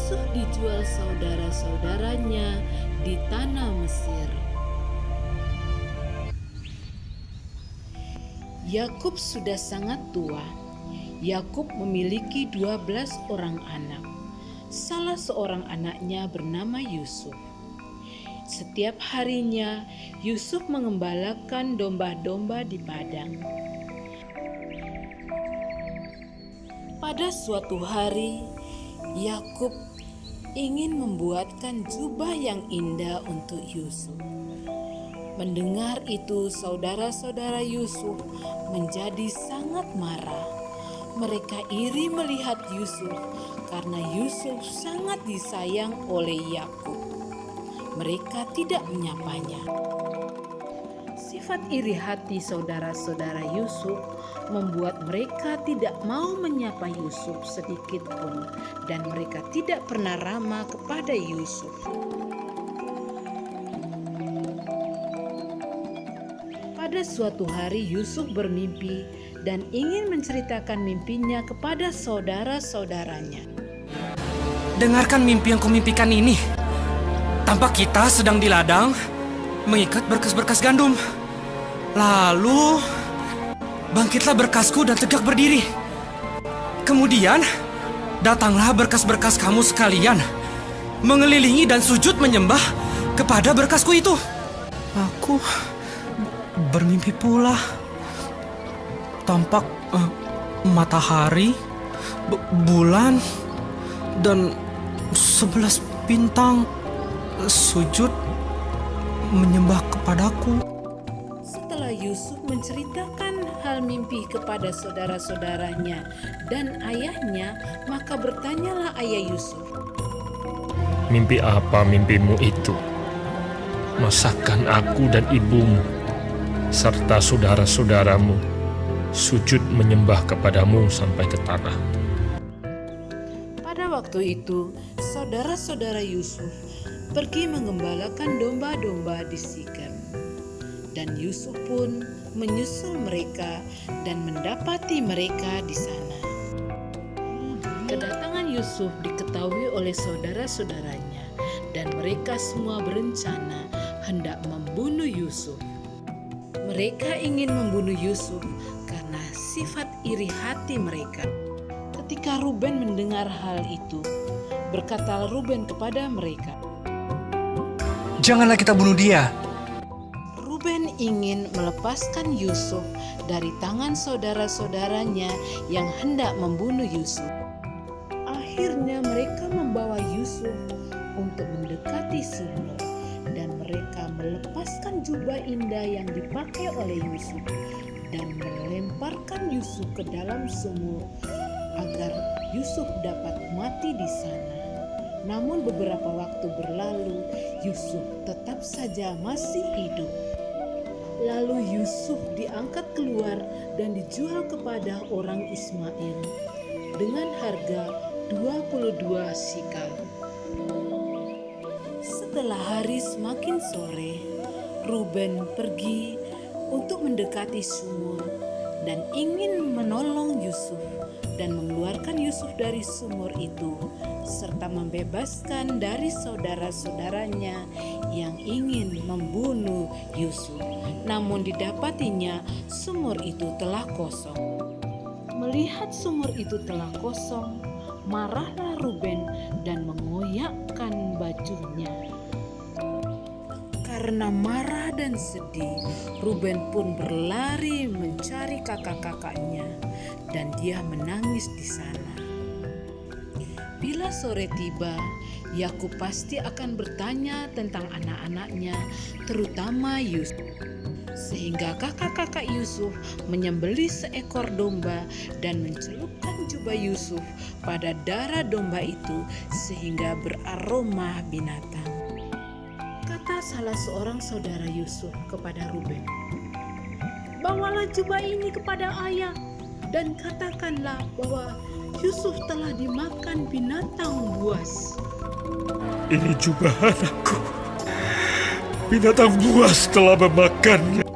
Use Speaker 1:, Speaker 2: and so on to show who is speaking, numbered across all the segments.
Speaker 1: Yusuf dijual saudara-saudaranya di tanah Mesir. Yakub sudah sangat tua. Yakub memiliki 12 orang anak. Salah seorang anaknya bernama Yusuf. Setiap harinya Yusuf mengembalakan domba-domba di padang. Pada suatu hari, Yakub ingin membuatkan jubah yang indah untuk Yusuf. Mendengar itu, saudara-saudara Yusuf menjadi sangat marah. Mereka iri melihat Yusuf karena Yusuf sangat disayang oleh Yakub. Mereka tidak menyapanya. Sifat iri hati saudara-saudara Yusuf membuat mereka tidak mau menyapa Yusuf sedikit pun, dan mereka tidak pernah ramah kepada Yusuf. Pada suatu hari Yusuf bermimpi dan ingin menceritakan mimpinya kepada saudara-saudaranya.
Speaker 2: Dengarkan mimpi yang kumimpikan ini. Tampak kita sedang di ladang mengikat berkas-berkas gandum. Lalu bangkitlah berkasku dan tegak berdiri. Kemudian datanglah berkas-berkas kamu sekalian mengelilingi dan sujud menyembah kepada berkasku itu. Aku bermimpi pula. Tampak matahari, bulan, dan 11 bintang sujud menyembah kepadaku.
Speaker 1: Setelah Yusuf menceritakan hal mimpi kepada saudara-saudaranya dan ayahnya, maka bertanyalah ayah Yusuf,
Speaker 3: Mimpi apa mimpimu itu? Masakan aku dan ibumu serta saudara-saudaramu sujud menyembah kepadamu sampai ke tanah.
Speaker 1: pada waktu itu saudara-saudara Yusuf pergi mengembalakan domba-domba di Sikem. Dan Yusuf pun menyusul mereka dan mendapati mereka di sana. Kedatangan Yusuf diketahui oleh saudara-saudaranya, dan mereka semua berencana hendak membunuh Yusuf. Mereka ingin membunuh Yusuf karena sifat iri hati mereka. Ketika Ruben mendengar hal itu, berkatalah Ruben kepada mereka,
Speaker 2: Janganlah kita bunuh dia.
Speaker 1: Ruben ingin melepaskan Yusuf dari tangan saudara-saudaranya yang hendak membunuh Yusuf. Akhirnya mereka membawa Yusuf untuk mendekati sumur, dan mereka melepaskan jubah indah yang dipakai oleh Yusuf dan melemparkan Yusuf ke dalam sumur agar Yusuf dapat mati di sana. Namun beberapa waktu berlalu, Yusuf tetap saja masih hidup. Lalu Yusuf diangkat keluar dan dijual kepada orang Ismail dengan harga 22 sikal. Setelah hari semakin sore, Ruben pergi untuk mendekati sumur dan ingin menolong Yusuf dan mengeluarkan Yusuf dari sumur itu, serta membebaskan dari saudara-saudaranya yang ingin membunuh Yusuf. Namun didapatinya sumur itu telah kosong. Melihat sumur itu telah kosong, marahlah Ruben dan mengoyakkan bajunya. Karena marah dan sedih, Ruben pun berlari mencari kakak-kakaknya, dan dia menangis di sana. Bila sore tiba, Yakub pasti akan bertanya tentang anak-anaknya, terutama Yusuf. Sehingga kakak-kakak Yusuf menyembelih seekor domba dan mencelupkan jubah Yusuf pada darah domba itu sehingga beraroma binatang. Kata salah seorang saudara Yusuf kepada Ruben, "Bawalah jubah ini kepada ayah dan katakanlah bahwa Yusuf telah dimakan binatang buas."
Speaker 3: Ini jubah anakku. Binatang buas telah memakannya.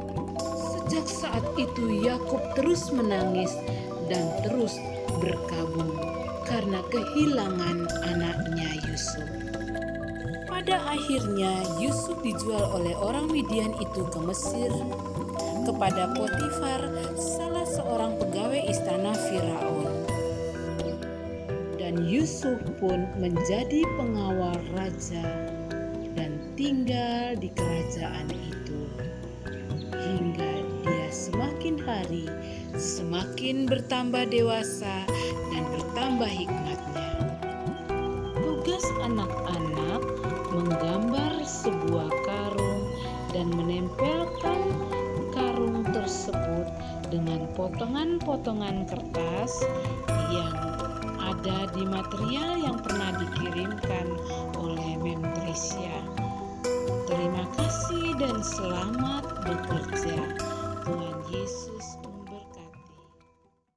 Speaker 1: Sejak saat itu Yakub terus menangis dan terus berkabung karena kehilangan anaknya Yusuf. Pada akhirnya Yusuf dijual oleh orang Midian itu ke Mesir kepada Potifar, salah seorang pegawai istana Firaun. Dan Yusuf pun menjadi pengawal raja dan tinggal di kerajaan itu hingga dia semakin hari semakin bertambah dewasa dan bertambah hikmatnya. Tugas anak-anak menggambar sebuah karung dan menempelkan karung tersebut dengan potongan-potongan kertas yang ada di material yang pernah dikirimkan oleh Mem Tresya. Terima kasih dan selamat bekerja. Tuhan Yesus